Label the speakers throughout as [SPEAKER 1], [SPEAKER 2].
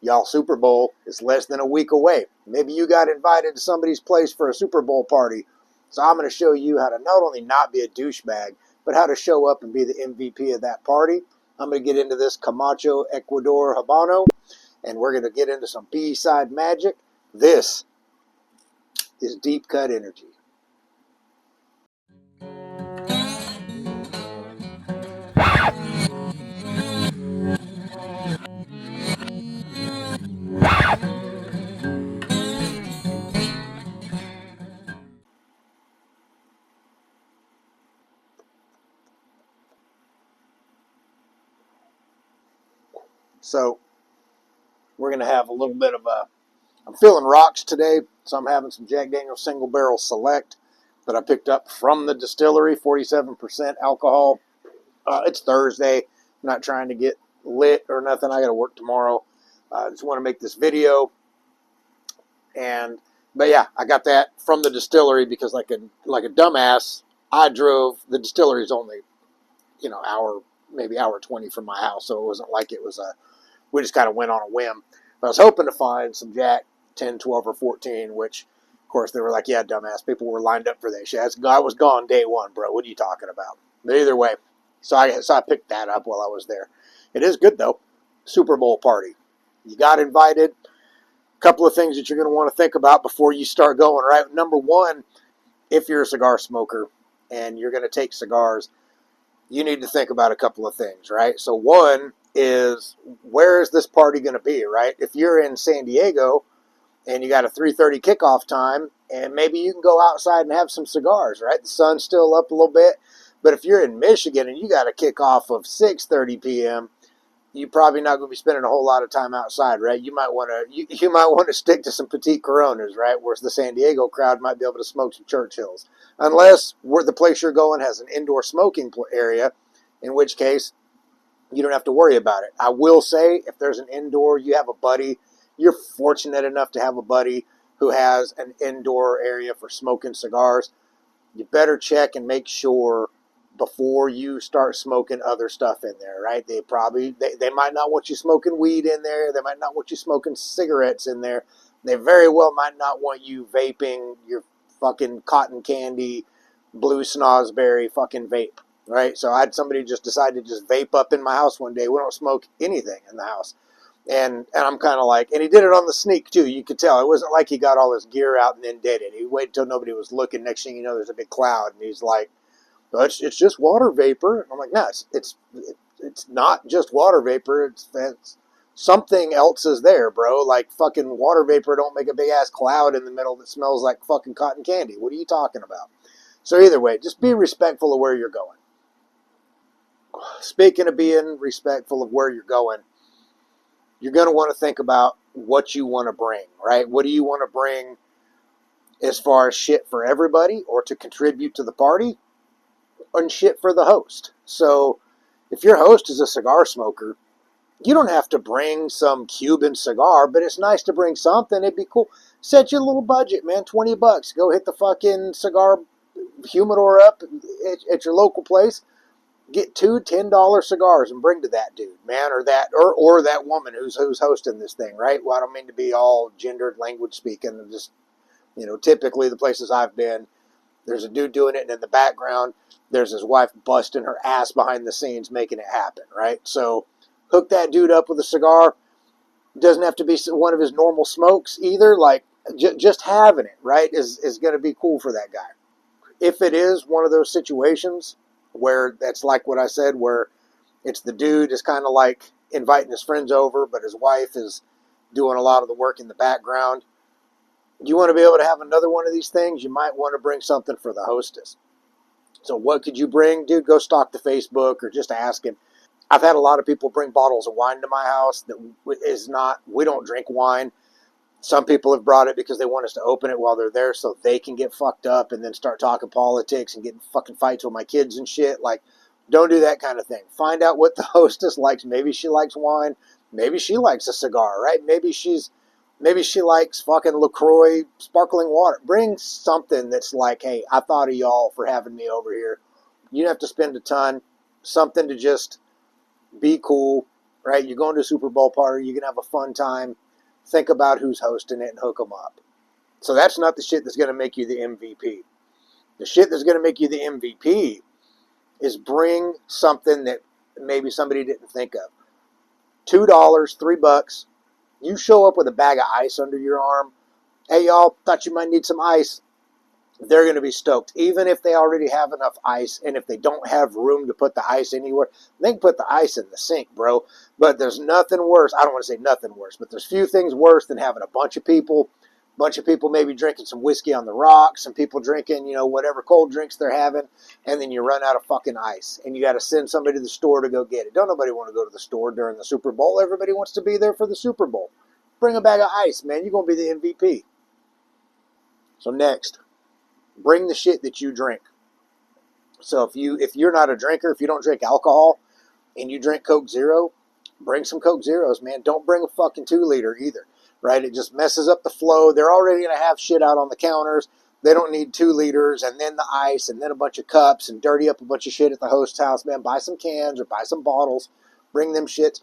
[SPEAKER 1] Y'all, Super Bowl is less than a week away. Maybe you got invited to somebody's place for a Super Bowl party. So I'm going to show you how to not only not be a douchebag, but how to show up and be the MVP of that party. I'm going to get into this Camacho Ecuador Habano, and we're going to get into some B-side magic. This is deep cut energy. So we're going to have a little bit of a, I'm feeling rocks today, so I'm having some Jack Daniel's Single Barrel Select that I picked up from the distillery, 47% alcohol. It's Thursday. I'm not trying to get lit or nothing. I got to work tomorrow. I just want to make this video. But yeah, I got that from the distillery because like a dumbass, I drove. The distillery's only, hour, maybe hour 20 from my house. So it wasn't like it was we just kind of went on a whim. But I was hoping to find some Jack 10, 12, or 14, which, of course, they were like, yeah, dumbass. People were lined up for that shit. I was gone day one, bro. What are you talking about? But either way, so I picked that up while I was there. It is good, though. Super Bowl party. You got invited. A couple of things that you're going to want to think about before you start going, right? Number one, if you're a cigar smoker and you're going to take cigars, you need to think about a couple of things, right? So one is, where is this party going to be, right? If you're in San Diego and you got a 3:30 kickoff time, and maybe you can go outside and have some cigars, right? The sun's still up a little bit. But if you're in Michigan and you got a kickoff of 6:30 p.m., you're probably not going to be spending a whole lot of time outside, right? You might want to stick to some petite Coronas, right? Whereas the San Diego crowd might be able to smoke some Churchills, unless where the place you're going has an indoor smoking area, in which case you don't have to worry about it. I will say, if there's an indoor, you have a buddy, you're fortunate enough to have a buddy who has an indoor area for smoking cigars, you better check and make sure before you start smoking other stuff in there, right? They might not want you smoking weed in there. They might not want you smoking cigarettes in there. They very well might not want you vaping your fucking cotton candy, blue snozberry fucking vape, right? So I had somebody just decide to just vape up in my house one day. We don't smoke anything in the house. And I'm kind of like, and he did it on the sneak too. You could tell. It wasn't like he got all his gear out and then did it. He waited till nobody was looking. Next thing you know, there's a big cloud. And he's like, well, it's just water vapor. And I'm like, no, it's not just water vapor. It's something else is there, bro. Like fucking water vapor don't make a big ass cloud in the middle that smells like fucking cotton candy. What are you talking about? So either way, just be respectful of where you're going. Speaking of being respectful of where you're going, you're going to want to think about what you want to bring, right? What do you want to bring as far as shit for everybody or to contribute to the party, and shit for the host? So if your host is a cigar smoker, you don't have to bring some Cuban cigar, but it's nice to bring something. It'd be cool. Set you a little budget, man, $20. Go hit the fucking cigar humidor up at your local place. Get two $10 cigars and bring to that dude, man, or that woman who's hosting this thing, right? Well, I don't mean to be all gendered language speaking. Just, typically the places I've been, there's a dude doing it, and in the background, there's his wife busting her ass behind the scenes making it happen, right? So hook that dude up with a cigar. Doesn't have to be one of his normal smokes either. Like, just having it, right, is going to be cool for that guy. If it is one of those situations where that's like what I said, where it's the dude is kind of like inviting his friends over, but his wife is doing a lot of the work in the background, you want to be able to have another one of these things, you might want to bring something for the hostess. So what could you bring? Dude, go stalk the Facebook or just ask him. I've had a lot of people bring bottles of wine to my house that is not, we don't drink wine. Some people have brought it because they want us to open it while they're there so they can get fucked up and then start talking politics and getting fucking fights with my kids and shit. Like, don't do that kind of thing. Find out what the hostess likes. Maybe she likes wine. Maybe she likes a cigar, right? Maybe she likes fucking LaCroix sparkling water. Bring something that's like, hey, I thought of y'all for having me over here. You don't have to spend a ton. Something to just be cool, right? You're going to a Super Bowl party. You can have a fun time. Think about who's hosting it and hook them up. So that's not the shit that's going to make you the MVP. The shit that's going to make you the MVP is bring something that maybe somebody didn't think of. $2, $3. You show up with a bag of ice under your arm. Hey, y'all, thought you might need some ice. They're going to be stoked. Even if they already have enough ice, and if they don't have room to put the ice anywhere, they can put the ice in the sink, bro. But there's nothing worse. I don't want to say nothing worse, but there's few things worse than having a bunch of people maybe drinking some whiskey on the rocks, some people drinking, whatever cold drinks they're having, and then you run out of fucking ice, and you got to send somebody to the store to go get it. Don't nobody want to go to the store during the Super Bowl. Everybody wants to be there for the Super Bowl. Bring a bag of ice, man. You're going to be the MVP. So next, bring the shit that you drink. So if you're not a drinker, if you don't drink alcohol, and you drink Coke Zero, bring some Coke Zeros, man. Don't bring a fucking 2-liter either, right? It just messes up the flow. They're already going to have shit out on the counters. They don't need 2 liters and then the ice and then a bunch of cups and dirty up a bunch of shit at the host house, man. Buy some cans or buy some bottles. Bring them shits.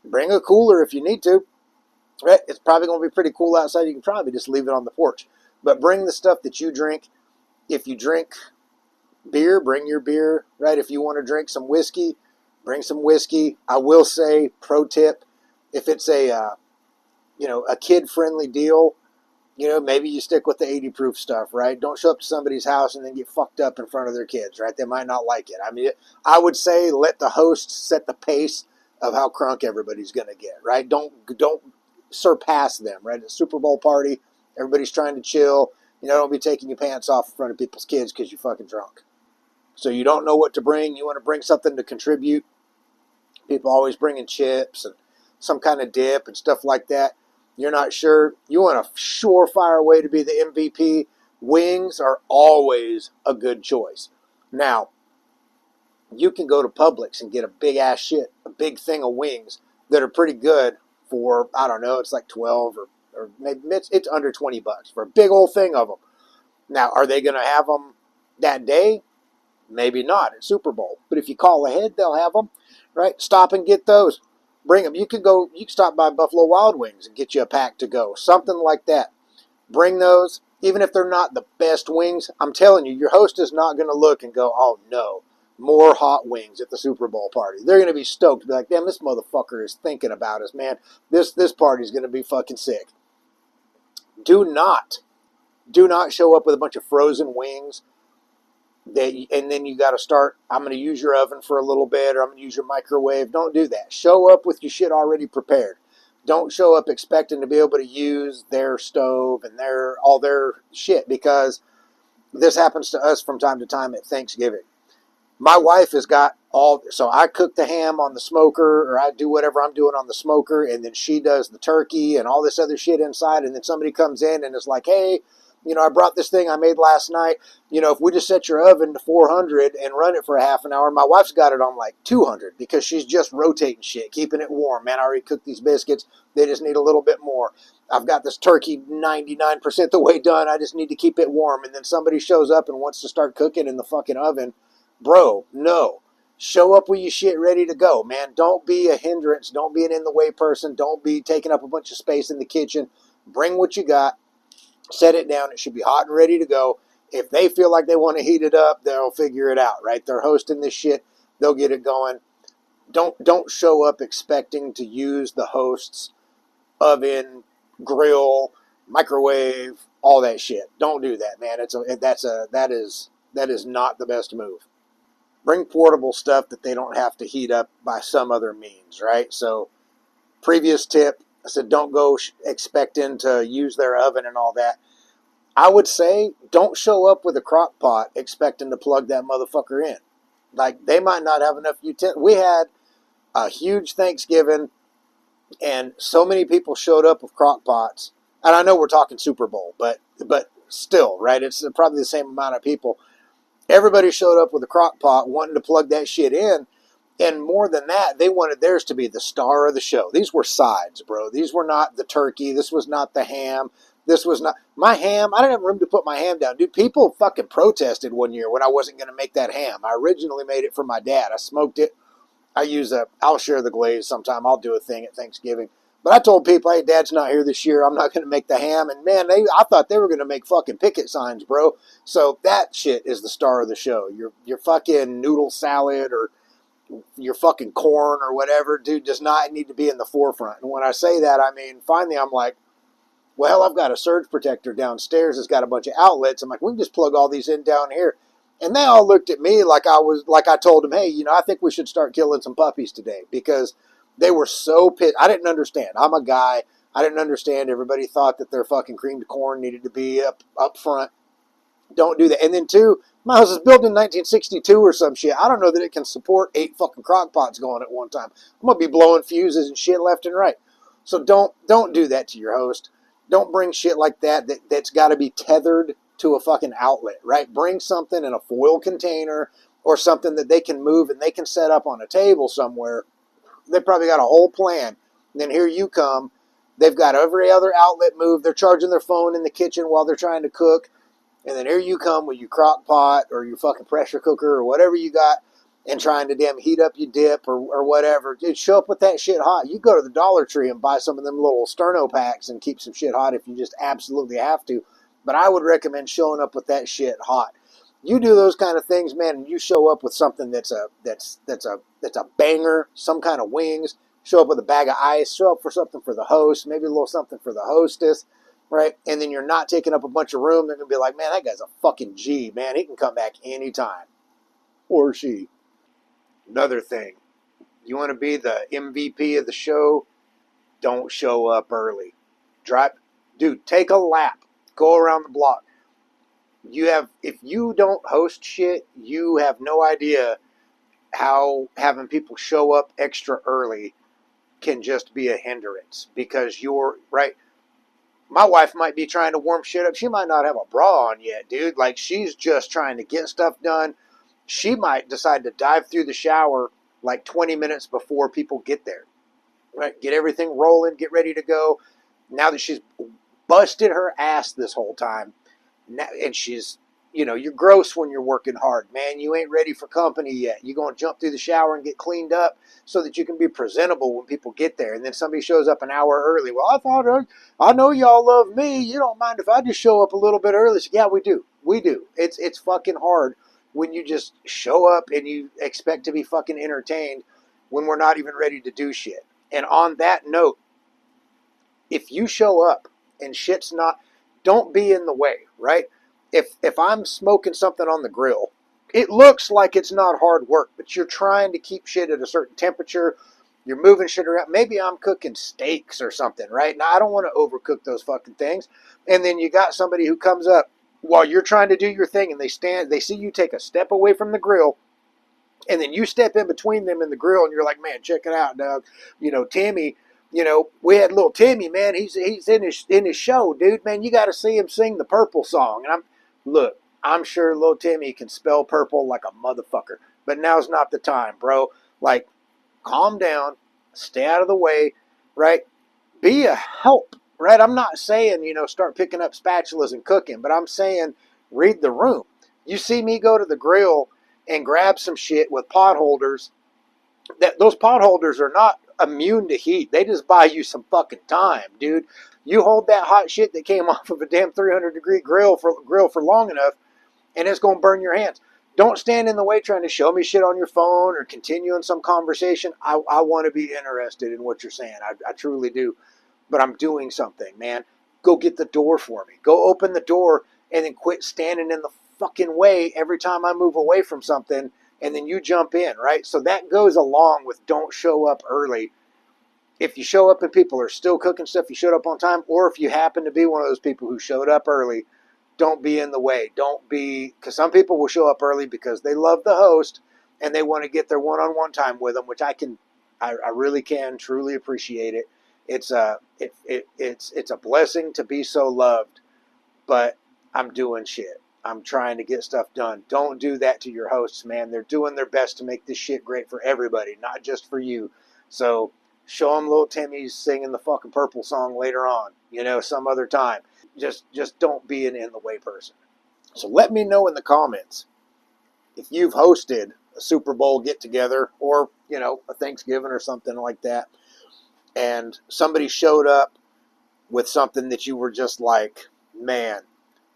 [SPEAKER 1] Bring a cooler if you need to. Right? It's probably going to be pretty cool outside. You can probably just leave it on the porch. But bring the stuff that you drink. If you drink beer, bring your beer, right? If you want to drink some whiskey, bring some whiskey. I will say, pro tip, if it's a kid-friendly deal, maybe you stick with the 80 proof stuff, right? Don't show up to somebody's house and then get fucked up in front of their kids, right? They might not like it. I mean, I would say let the host set the pace of how crunk everybody's going to get, right? Don't surpass them, right? At a Super Bowl party, everybody's trying to chill. Don't be taking your pants off in front of people's kids because you're fucking drunk. So you don't know what to bring. You want to bring something to contribute. People always bringing chips and some kind of dip and stuff like that. You're not sure. You want a surefire way to be the MVP. Wings are always a good choice. Now, you can go to Publix and get a big ass shit, a big thing of wings that are pretty good for, I don't know, it's like 12 or maybe it's under $20 for a big old thing of them. Now, are they going to have them that day? Maybe not at Super Bowl. But if you call ahead, they'll have them, right? Stop and get those. Bring them. You can stop by Buffalo Wild Wings and get you a pack to go. Something like that. Bring those. Even if they're not the best wings, I'm telling you, your host is not going to look and go, oh no, more hot wings at the Super Bowl party. They're going to be stoked. Be like, damn, this motherfucker is thinking about us, man. This party's going to be fucking sick. Do not show up with a bunch of frozen wings. And then you got to start, I'm going to use your oven for a little bit, or I'm going to use your microwave. Don't do that. Show up with your shit already prepared. Don't show up expecting to be able to use their stove and all their shit, because this happens to us from time to time at Thanksgiving. My wife has got so I cook the ham on the smoker, or I do whatever I'm doing on the smoker, and then she does the turkey and all this other shit inside, and then somebody comes in and is like, hey, I brought this thing I made last night. If we just set your oven to 400 and run it for a half an hour, my wife's got it on like 200 because she's just rotating shit, keeping it warm. Man, I already cooked these biscuits. They just need a little bit more. I've got this turkey 99% the way done. I just need to keep it warm. And then somebody shows up and wants to start cooking in the fucking oven. Bro, no. Show up with your shit ready to go, man. Don't be a hindrance. Don't be an in-the-way person. Don't be taking up a bunch of space in the kitchen. Bring what you got. Set it down. It should be hot and ready to go. If they feel like they want to heat it up, they'll figure it out, right? They're hosting this shit. They'll get it going. Don't show up expecting to use the host's oven, grill, microwave, all that shit. Don't do that, man. That is not the best move. Bring portable stuff that they don't have to heat up by some other means, right? So, previous tip, I said don't go expecting to use their oven and all that. I would say don't show up with a crock pot expecting to plug that motherfucker in. Like, they might not have enough utensils. We had a huge Thanksgiving, and so many people showed up with crock pots. And I know we're talking Super Bowl, but still, right? It's probably the same amount of people. Everybody showed up with a crock pot wanting to plug that shit in. And more than that, they wanted theirs to be the star of the show. These were sides, bro. These were not the turkey. This was not the ham. This was not my ham. I didn't have room to put my ham down. Dude, people fucking protested one year when I wasn't going to make that ham. I originally made it for my dad. I smoked it. I'll share the glaze sometime. I'll do a thing at Thanksgiving. But I told people, hey, Dad's not here this year. I'm not going to make the ham. And man, I thought they were going to make fucking picket signs, bro. So that shit is the star of the show. Your fucking noodle salad or your fucking corn or whatever, dude, does not need to be in the forefront. And when I say that, I mean, finally I'm like, well, I've got a surge protector downstairs that's got a bunch of outlets. I'm like, we can just plug all these in down here. And they all looked at me like I told them, hey, I think we should start killing some puppies today, because they were so pissed. I didn't understand. I'm a guy. I didn't understand. Everybody thought that their fucking creamed corn needed to be up front. Don't do that. And then two, my house was built in 1962 or some shit. I don't know that it can support 8 fucking crock pots going at one time. I'm gonna be blowing fuses and shit left and right. So don't do that to your host. Don't bring shit like that's got to be tethered to a fucking outlet, right? Bring something in a foil container or something that they can move and they can set up on a table somewhere. They probably got a whole plan. And then here you come. They've got every other outlet moved. They're charging their phone in the kitchen while they're trying to cook. And then here you come with your crock pot or your fucking pressure cooker or whatever you got and trying to damn heat up your dip or whatever. Dude, show up with that shit hot. You go to the Dollar Tree and buy some of them little sterno packs and keep some shit hot if you just absolutely have to. But I would recommend showing up with that shit hot. You do those kind of things, man, and you show up with something that's a banger, some kind of wings. Show up with a bag of ice. Show up for something for the host, maybe a little something for the hostess, right? And then you're not taking up a bunch of room. They're gonna be like, man, that guy's a fucking G, man. He can come back anytime, or she. Another thing, you want to be the MVP of the show? Don't show up early. Dude, take a lap. Go around the block. If you don't host shit, you have no idea how having people show up extra early can just be a hindrance, because you're right. My wife might be trying to warm shit up. She might not have a bra on yet, dude. Like, she's just trying to get stuff done. She might decide to dive through the shower like 20 minutes before people get there, right? Get everything rolling, get ready to go. Now that she's busted her ass this whole time, and she's, you're gross when you're working hard, man. You ain't ready for company yet. You're going to jump through the shower and get cleaned up so that you can be presentable when people get there. And then somebody shows up an hour early. Well, I know y'all love me. You don't mind if I just show up a little bit early. So, yeah, we do. We do. It's fucking hard when you just show up and you expect to be fucking entertained when we're not even ready to do shit. And on that note, if you show up and shit's not, don't be in the way, right? If I'm smoking something on the grill, it looks like it's not hard work, but you're trying to keep shit at a certain temperature. You're moving shit around. Maybe I'm cooking steaks or something, right? Now, I don't want to overcook those fucking things. And then you got somebody who comes up while you're trying to do your thing, and they see you take a step away from the grill, and then you step in between them and the grill, and you're like, man, check it out, Doug. Timmy, we had little Timmy, man. He's in his show, dude. Man, you got to see him sing the Purple song. And I'm sure little Timmy can spell purple like a motherfucker, but now's not the time, bro. Like, calm down, stay out of the way, right? Be a help, right? I'm not saying, start picking up spatulas and cooking, but I'm saying read the room. You see me go to the grill and grab some shit with pot holders. Those pot holders are not immune to heat. They just buy you some fucking time, dude. You hold that hot shit that came off of a damn 300-degree grill for long enough, and it's going to burn your hands. Don't stand in the way trying to show me shit on your phone or continue in some conversation. I want to be interested in what you're saying. I truly do. But I'm doing something, man. Go get the door for me. Go open the door and then quit standing in the fucking way every time I move away from something, and then you jump in, right? So that goes along with don't show up early. If you show up and people are still cooking stuff, you showed up on time, or if you happen to be one of those people who showed up early, don't be in the way. Because some people will show up early because they love the host and they want to get their one-on-one time with them, which I really can truly appreciate it. It's a blessing to be so loved, but I'm doing shit. I'm trying to get stuff done. Don't do that to your hosts, man. They're doing their best to make this shit great for everybody, not just for you. So show them little Timmy's singing the fucking Purple song later on, some other time. Just don't be an in the way person. So let me know in the comments if you've hosted a Super Bowl get together or, you know, a Thanksgiving or something like that. And somebody showed up with something that you were just like, man,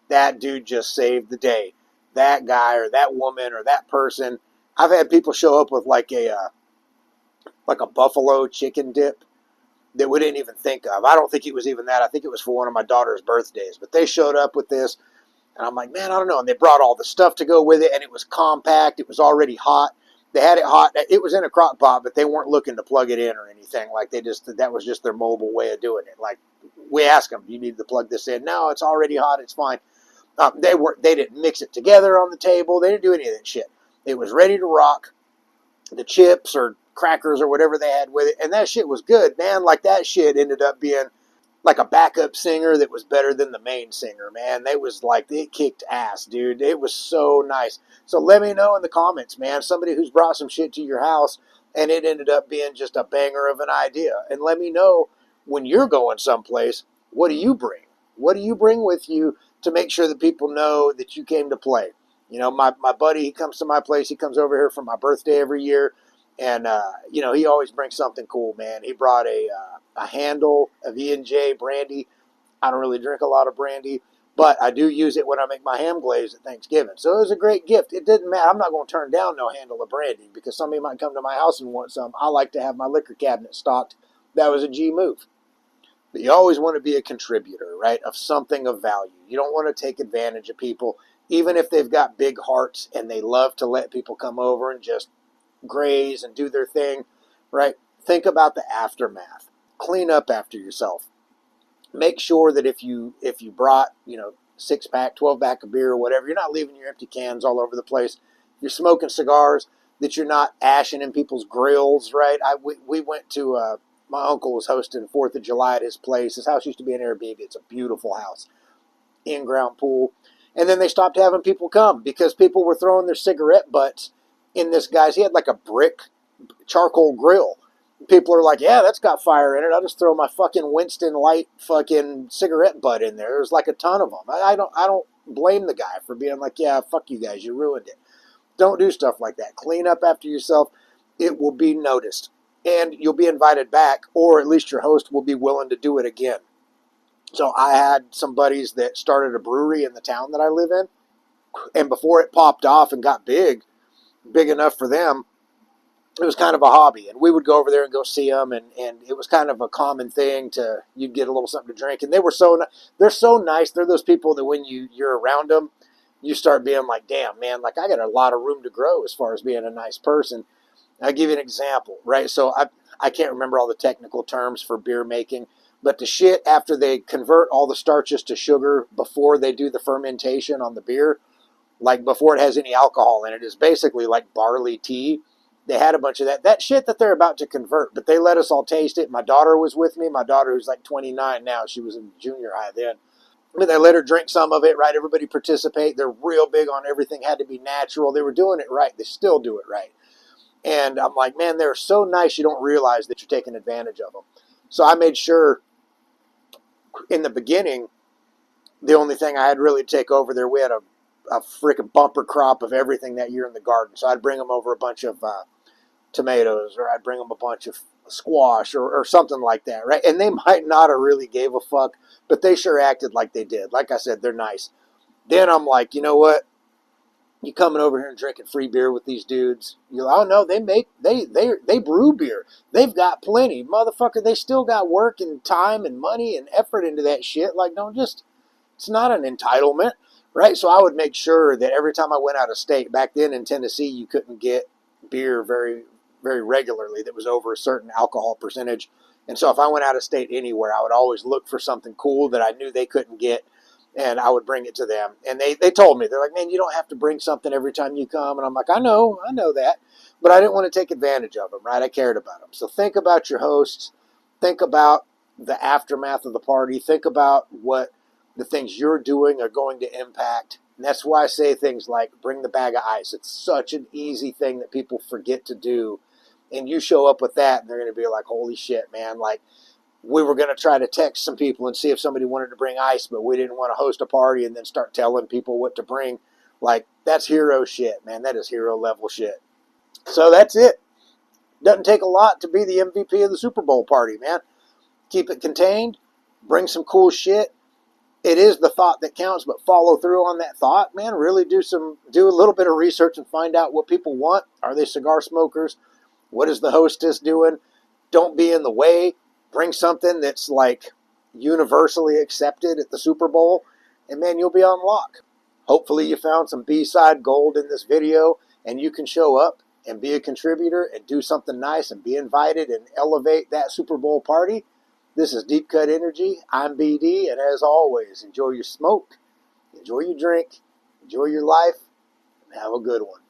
[SPEAKER 1] that dude just saved the day. That guy or that woman or that person. I've had people show up with like a buffalo chicken dip that we didn't even think of. I don't think it was even that. I think it was for one of my daughter's birthdays. But they showed up with this, and I'm like, man, I don't know. And they brought all the stuff to go with it, and it was compact. It was already hot. They had it hot. It was in a crock pot, but they weren't looking to plug it in or anything. Like that was just their mobile way of doing it. Like we asked them, you need to plug this in. No, it's already hot. It's fine. They didn't mix it together on the table. They didn't do any of that shit. It was ready to rock. The chips or crackers or whatever they had with it, and that shit was good, man. Like that shit ended up being like a backup singer that was better than the main singer, man. They was like, it kicked ass, dude. It was so nice. So let me know in the comments, man, somebody who's brought some shit to your house and it ended up being just a banger of an idea. And let me know when you're going someplace, what do you bring? What do you bring with you to make sure that people know that you came to play? You know, my buddy, he comes to my place. He comes over here for my birthday every year. And, you know, he always brings something cool, man. He brought a handle of E&J brandy. I don't really drink a lot of brandy, but I do use it when I make my ham glaze at Thanksgiving. So it was a great gift. It didn't matter. I'm not going to turn down no handle of brandy because somebody might come to my house and want some. I like to have my liquor cabinet stocked. That was a G move. But you always want to be a contributor, right, of something of value. You don't want to take advantage of people, even if they've got big hearts and they love to let people come over and just graze and do their thing, right? Think about the aftermath. Clean up after yourself. Make sure that if you brought, you know, 6-pack, 12-pack of beer or whatever, you're not leaving your empty cans all over the place. You're smoking cigars, that you're not ashing in people's grills, right? We went to my uncle was hosting 4th of July at his place. His house used to be an Airbnb. It's a beautiful house. In-ground pool. And then they stopped having people come because people were throwing their cigarette butts in this guy's. He had like a brick charcoal grill. People are like, yeah, that's got fire in it. I'll just throw my fucking Winston Light fucking cigarette butt in there. There's like a ton of them. I don't blame the guy for being like, yeah, fuck you guys. You ruined it. Don't do stuff like that. Clean up after yourself. It will be noticed. And you'll be invited back, or at least your host will be willing to do it again. So I had some buddies that started a brewery in the town that I live in. And before it popped off and got big enough for them, it was kind of a hobby. And we would go over there and go see them. And it was kind of a common thing you'd get a little something to drink. And they're so nice. They're those people that when you're around them, you start being like, damn, man, like I got a lot of room to grow as far as being a nice person. I'll give you an example, right? So I can't remember all the technical terms for beer making, but the shit after they convert all the starches to sugar before they do the fermentation on the beer, like before it has any alcohol in it, is basically like barley tea. They had a bunch of that shit that they're about to convert, but they let us all taste it. My daughter was with me. My daughter, who's like 29 now, she was in junior high then. I mean, they let her drink some of it, right? Everybody participate. They're real big on everything had to be natural. They were doing it right. They still do it right. And I'm like, man, they're so nice you don't realize that you're taking advantage of them. So I made sure in the beginning, the only thing I had really to take over there, we had a freaking bumper crop of everything that year in the garden. So I'd bring them over a bunch of tomatoes, or I'd bring them a bunch of squash or something like that, right? And they might not have really gave a fuck, but they sure acted like they did. Like I said, they're nice. Then I'm like, you know what? You coming over here and drinking free beer with these dudes? You're like, oh no, they brew beer. They've got plenty, motherfucker. They still got work and time and money and effort into that shit. Like, it's not an entitlement, right? So I would make sure that every time I went out of state, back then in Tennessee, you couldn't get beer very, very regularly that was over a certain alcohol percentage. And so if I went out of state anywhere, I would always look for something cool that I knew they couldn't get, and I would bring it to them. And they told me, they're like, man, you don't have to bring something every time you come. And I'm like, I know that. But I didn't want to take advantage of them, right? I cared about them. So think about your hosts. Think about the aftermath of the party. Think about what the things you're doing are going to impact. And that's why I say things like bring the bag of ice. It's such an easy thing that people forget to do. And you show up with that, and they're going to be like, holy shit, man. Like, we were going to try to text some people and see if somebody wanted to bring ice, but we didn't want to host a party and then start telling people what to bring. Like, that's hero shit, man. That is hero level shit. So that's it. Doesn't take a lot to be the MVP of the Super Bowl party, man. Keep it contained. Bring some cool shit. It is the thought that counts, but follow through on that thought, man. Really do a little bit of research and find out what people want. Are they cigar smokers? What is the hostess doing? Don't be in the way. Bring something that's like universally accepted at the Super Bowl, and man, you'll be on lock. Hopefully you found some B-side gold in this video, and you can show up and be a contributor and do something nice and be invited and elevate that Super Bowl party. This is Deep Cut Energy. I'm BD, and as always, enjoy your smoke, enjoy your drink, enjoy your life, and have a good one.